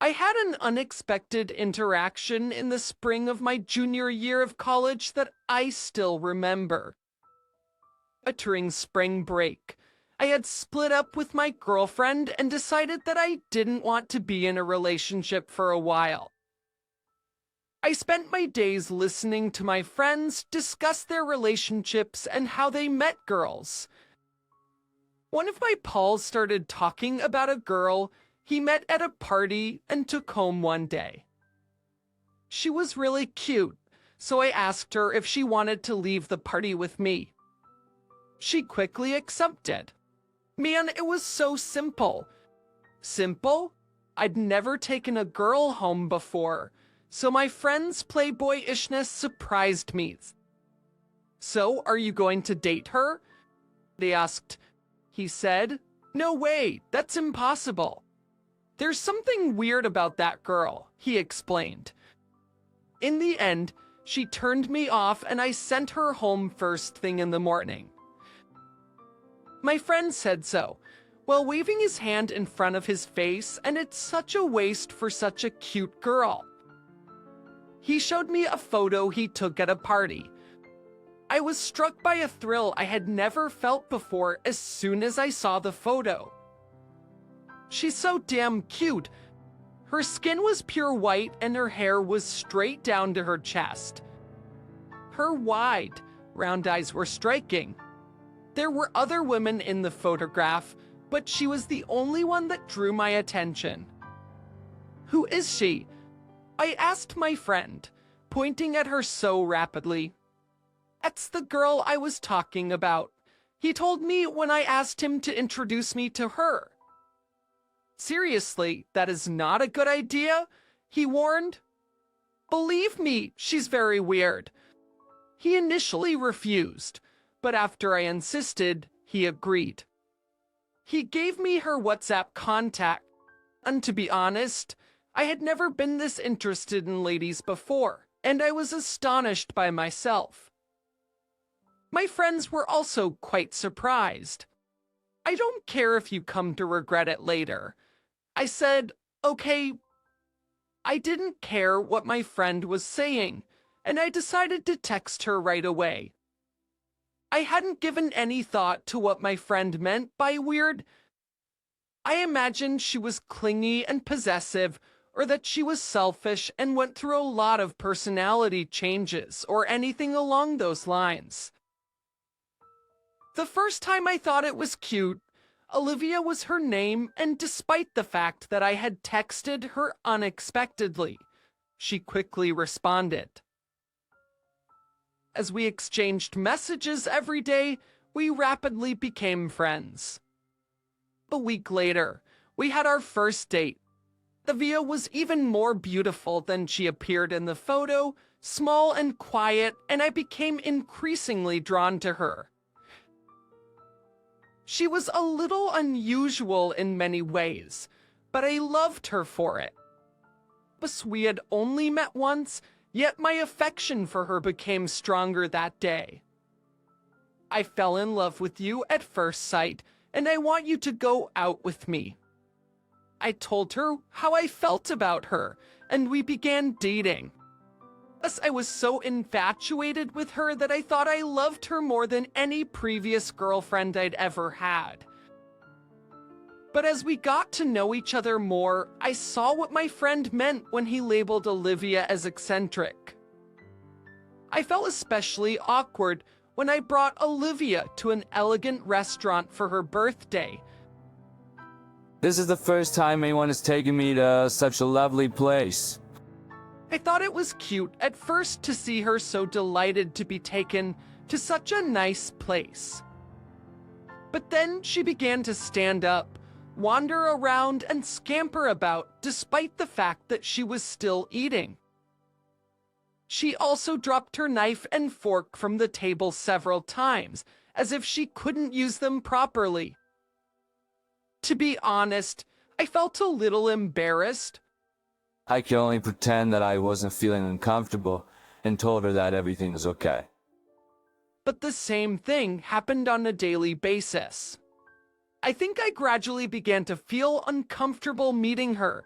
I had an unexpected interaction in the spring of my junior year of college that I still remember. During spring break, I had split up with my girlfriend and decided that I didn't want to be in a relationship for a while. I spent my days listening to my friends discuss their relationships and how they met girls. One of my pals started talking about a girl he met at a party and took home one day. She was really cute, so I asked her if she wanted to leave the party with me. She quickly accepted. Man, it was so simple. Simple? I'd never taken a girl home before, so my friend's playboyishness surprised me. "So, are you going to date her?" they asked. He said, "No way, that's impossible." "There's something weird about that girl," he explained. In the end, she turned me off and I sent her home first thing in the morning. My friend said so, while waving his hand in front of his face, and it's such a waste for such a cute girl. He showed me a photo he took at a party. I was struck by a thrill I had never felt before as soon as I saw the photo. She's so damn cute. Her skin was pure white and her hair was straight down to her chest. Her wide, round eyes were striking. There were other women in the photograph, but she was the only one that drew my attention. "Who is she?" I asked my friend, pointing at her so rapidly. "That's the girl I was talking about," he told me when I asked him to introduce me to her. "Seriously, that is not a good idea," he warned. "Believe me, she's very weird." He initially refused, but after I insisted, he agreed. He gave me her WhatsApp contact, and to be honest, I had never been this interested in ladies before, and I was astonished by myself. My friends were also quite surprised. "I don't care if you come to regret it later." I said, "Okay." I didn't care what my friend was saying, and I decided to text her right away. I hadn't given any thought to what my friend meant by weird. I imagined she was clingy and possessive, or that she was selfish and went through a lot of personality changes, or anything along those lines. The first time I thought it was cute, Olivia was her name, and despite the fact that I had texted her unexpectedly, she quickly responded. As we exchanged messages every day, we rapidly became friends. A week later, we had our first date. Olivia was even more beautiful than she appeared in the photo, small and quiet, and I became increasingly drawn to her. She was a little unusual in many ways, but I loved her for it. We had only met once, yet my affection for her became stronger that day. "I fell in love with you at first sight, and I want you to go out with me." I told her how I felt about her, and we began dating. Thus, I was so infatuated with her that I thought I loved her more than any previous girlfriend I'd ever had. But as we got to know each other more, I saw what my friend meant when he labeled Olivia as eccentric. I felt especially awkward when I brought Olivia to an elegant restaurant for her birthday. "This is the first time anyone has taken me to such a lovely place." I thought it was cute at first to see her so delighted to be taken to such a nice place. But then she began to stand up, wander around, and scamper about despite the fact that she was still eating. She also dropped her knife and fork from the table several times, as if she couldn't use them properly. To be honest, I felt a little embarrassed. I could only pretend that I wasn't feeling uncomfortable and told her that everything was okay. But the same thing happened on a daily basis. I think I gradually began to feel uncomfortable meeting her.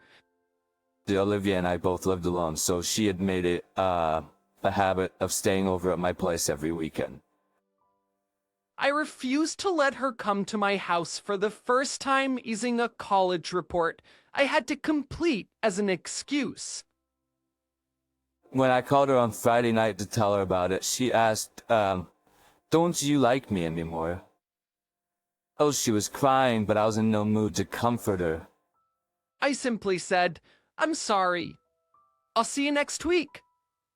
Olivia and I both lived alone, so she had made it a habit of staying over at my place every weekend. I refused to let her come to my house for the first time using a college report I had to complete as an excuse. When I called her on Friday night to tell her about it, she asked, don't you like me anymore? Oh, she was crying, but I was in no mood to comfort her. I simply said, "I'm sorry. I'll see you next week."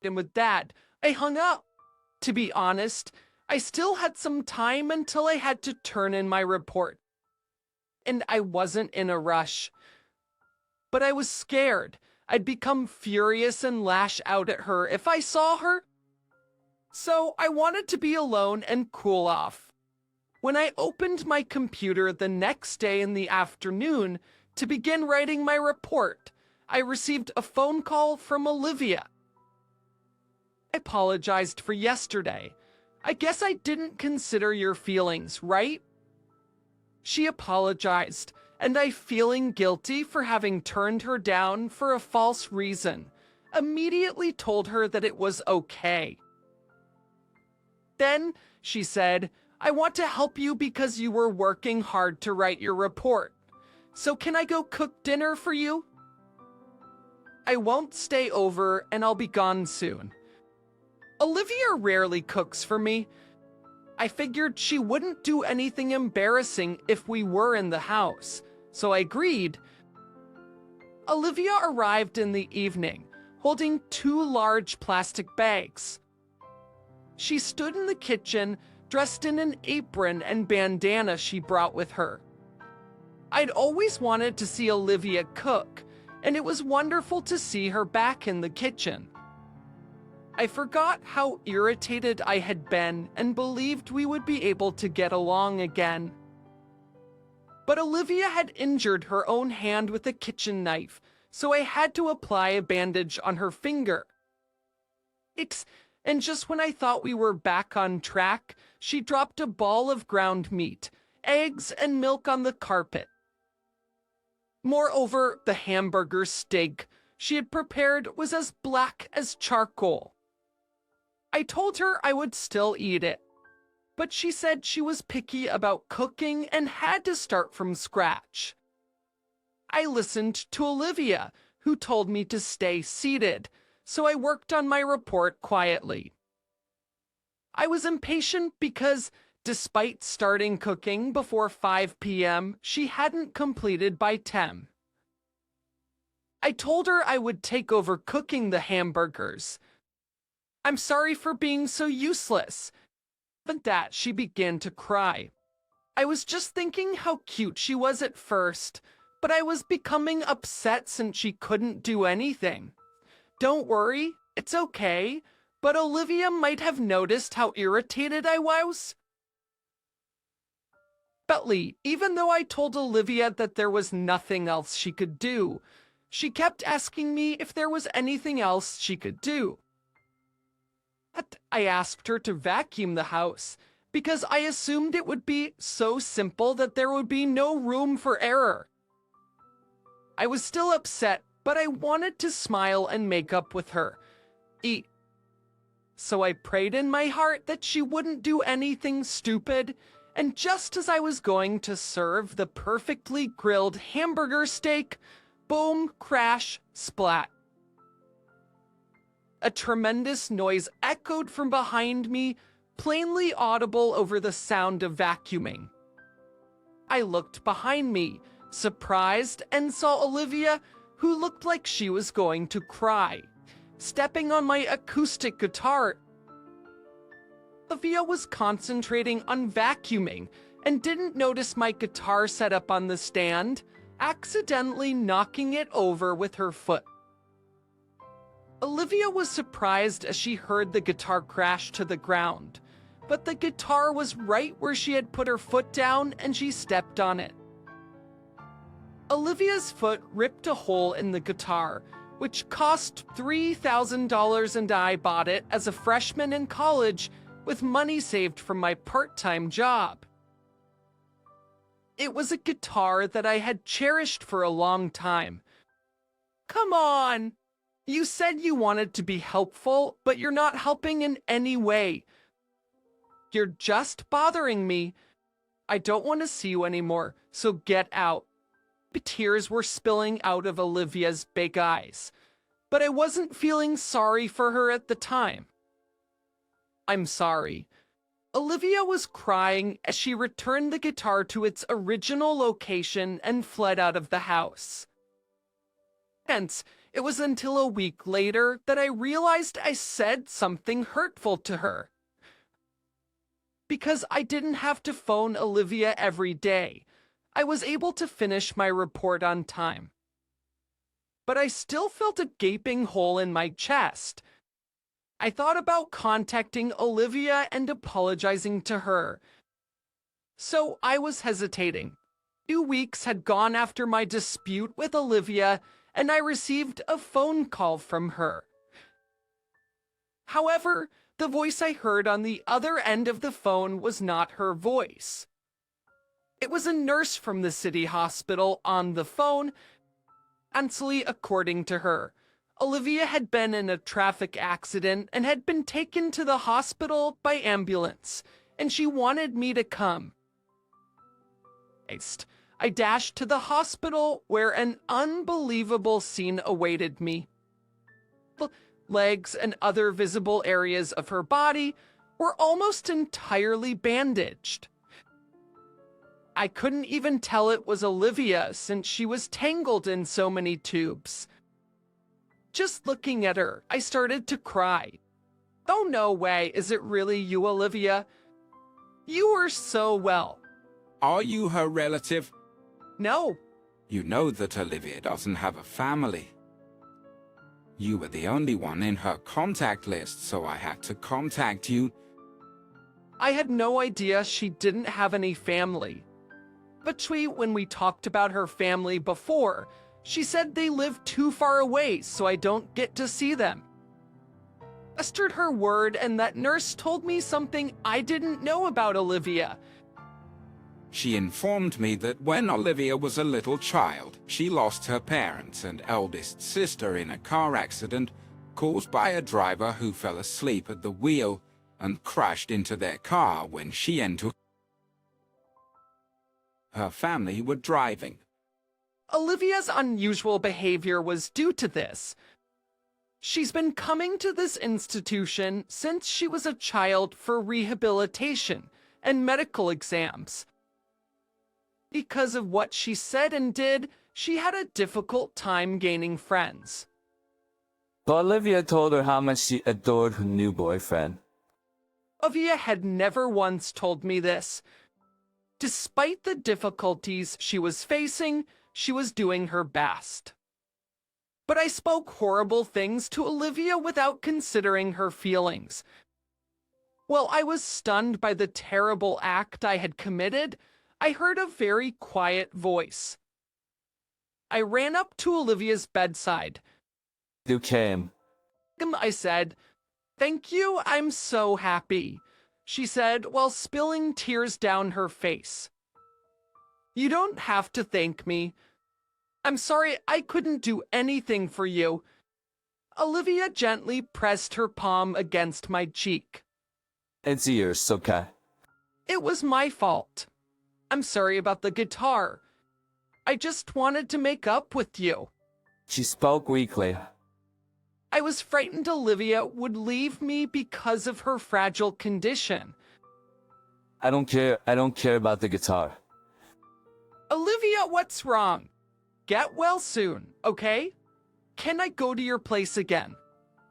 And with that, I hung up. To be honest, I still had some time until I had to turn in my report. And I wasn't in a rush. But I was scared I'd become furious and lash out at her if I saw her. So I wanted to be alone and cool off. When I opened my computer the next day in the afternoon to begin writing my report, I received a phone call from Olivia. I apologized for yesterday. I guess I didn't consider your feelings, right? She apologized, and I, feeling guilty for having turned her down for a false reason, immediately told her that it was okay. Then she said, "I want to help you because you were working hard to write your report. So can I go cook dinner for you? I won't stay over and I'll be gone soon." Olivia rarely cooks for me. I figured she wouldn't do anything embarrassing if we were in the house, so I agreed. Olivia arrived in the evening, holding 2 large plastic bags. She stood in the kitchen, dressed in an apron and bandana she brought with her. I'd always wanted to see Olivia cook, and it was wonderful to see her back in the kitchen. I forgot how irritated I had been and believed we would be able to get along again. But Olivia had injured her own hand with a kitchen knife, so I had to apply a bandage on her finger. And just when I thought we were back on track, she dropped a ball of ground meat, eggs, and milk on the carpet. Moreover, the hamburger steak she had prepared was as black as charcoal. I told her I would still eat it, but she said she was picky about cooking and had to start from scratch. I listened to Olivia, who told me to stay seated, so I worked on my report quietly. I was impatient because, despite starting cooking before 5 p.m., she hadn't completed by 10. I told her I would take over cooking the hamburgers. "I'm sorry for being so useless." But that she began to cry. I was just thinking how cute she was at first, but I was becoming upset since she couldn't do anything. "Don't worry, it's okay, but Olivia might have noticed how irritated I was." But even though I told Olivia that there was nothing else she could do, she kept asking me if there was anything else she could do. I asked her to vacuum the house, because I assumed it would be so simple that there would be no room for error. I was still upset, but I wanted to smile and make up with her. So I prayed in my heart that she wouldn't do anything stupid, and just as I was going to serve the perfectly grilled hamburger steak, boom, crash, splat. A tremendous noise echoed from behind me, plainly audible over the sound of vacuuming. I looked behind me, surprised, and saw Olivia, who looked like she was going to cry, stepping on my acoustic guitar. Olivia was concentrating on vacuuming and didn't notice my guitar set up on the stand, accidentally knocking it over with her foot. Olivia was surprised as she heard the guitar crash to the ground, but the guitar was right where she had put her foot down and she stepped on it. Olivia's foot ripped a hole in the guitar, which cost $3,000, and I bought it as a freshman in college with money saved from my part-time job. It was a guitar that I had cherished for a long time. Come on! You said you wanted to be helpful, but you're not helping in any way. You're just bothering me. I don't want to see you anymore, so get out. Tears were spilling out of Olivia's big eyes, but I wasn't feeling sorry for her at the time. I'm sorry. Olivia was crying as she returned the guitar to its original location and fled out of the house. Hence, it was until a week later that I realized I said something hurtful to her. Because I didn't have to phone Olivia every day, I was able to finish my report on time. But I still felt a gaping hole in my chest. I thought about contacting Olivia and apologizing to her. So I was hesitating. 2 weeks had gone after my dispute with Olivia, and I received a phone call from her. However, the voice I heard on the other end of the phone was not her voice. It was a nurse from the city hospital on the phone. Honestly, according to her, Olivia had been in a traffic accident and had been taken to the hospital by ambulance, and she wanted me to come. I dashed to the hospital where an unbelievable scene awaited me. Legs and other visible areas of her body were almost entirely bandaged. I couldn't even tell it was Olivia since she was tangled in so many tubes. Just looking at her, I started to cry. Oh, no way, is it really you, Olivia? You were so well. Are you her relative? No. You know that Olivia doesn't have a family. You were the only one in her contact list, so I had to contact you. I had no idea she didn't have any family. But when we talked about her family before, she said they live too far away, so I don't get to see them. I trusted her word, and that nurse told me something I didn't know about Olivia. She informed me that when Olivia was a little child, she lost her parents and eldest sister in a car accident caused by a driver who fell asleep at the wheel and crashed into their car when she and her family were driving. Olivia's unusual behavior was due to this. She's been coming to this institution since she was a child for rehabilitation and medical exams. Because of what she said and did, she had a difficult time gaining friends. But Olivia told her how much she adored her new boyfriend. Olivia had never once told me this. Despite the difficulties she was facing, she was doing her best. But I spoke horrible things to Olivia without considering her feelings. While I was stunned by the terrible act I had committed, I heard a very quiet voice. I ran up to Olivia's bedside. You came. I said, "Thank you, I'm so happy," she said while spilling tears down her face. "You don't have to thank me. I'm sorry I couldn't do anything for you." Olivia gently pressed her palm against my cheek. It's yours, okay? It was my fault. I'm sorry about the guitar. I just wanted to make up with you. She spoke weakly. I was frightened Olivia would leave me because of her fragile condition. I don't care about the guitar. Olivia, what's wrong? Get well soon, okay? Can I go to your place again?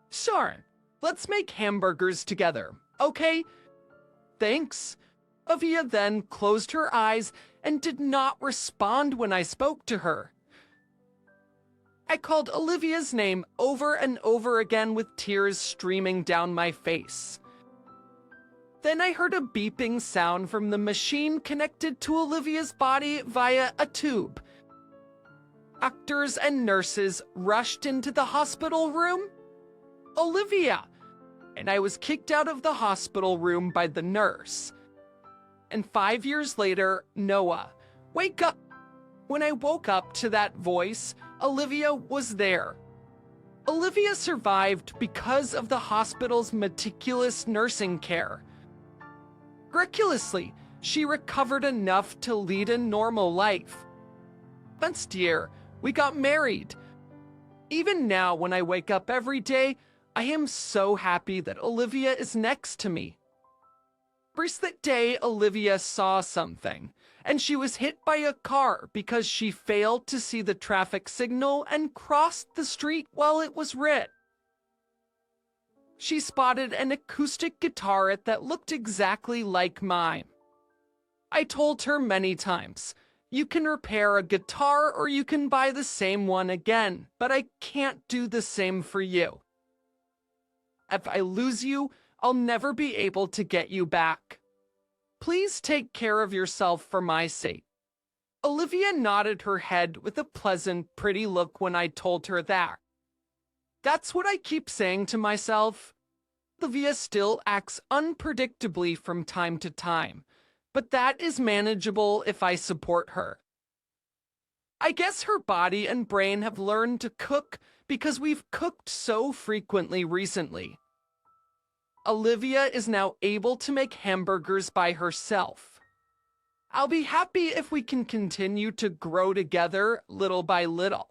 Sure. Let's make hamburgers together, okay? Thanks. Olivia then closed her eyes and did not respond when I spoke to her. I called Olivia's name over and over again with tears streaming down my face. Then I heard a beeping sound from the machine connected to Olivia's body via a tube. Doctors and nurses rushed into the hospital room. Olivia! And I was kicked out of the hospital room by the nurse. And 5 years later, Noah, wake up! When I woke up to that voice, Olivia was there. Olivia survived because of the hospital's meticulous nursing care. Miraculously, she recovered enough to lead a normal life. Next year, we got married. Even now, when I wake up every day, I am so happy that Olivia is next to me. First that day, Olivia saw something, and she was hit by a car because she failed to see the traffic signal and crossed the street while it was red. She spotted an acoustic guitar that looked exactly like mine. I told her many times, you can repair a guitar or you can buy the same one again, but I can't do the same for you. If I lose you, I'll never be able to get you back. Please take care of yourself for my sake. Olivia nodded her head with a pleasant, pretty look when I told her that. That's what I keep saying to myself. Olivia still acts unpredictably from time to time, but that is manageable if I support her. I guess her body and brain have learned to cook because we've cooked so frequently recently. Olivia is now able to make hamburgers by herself. I'll be happy if we can continue to grow together little by little.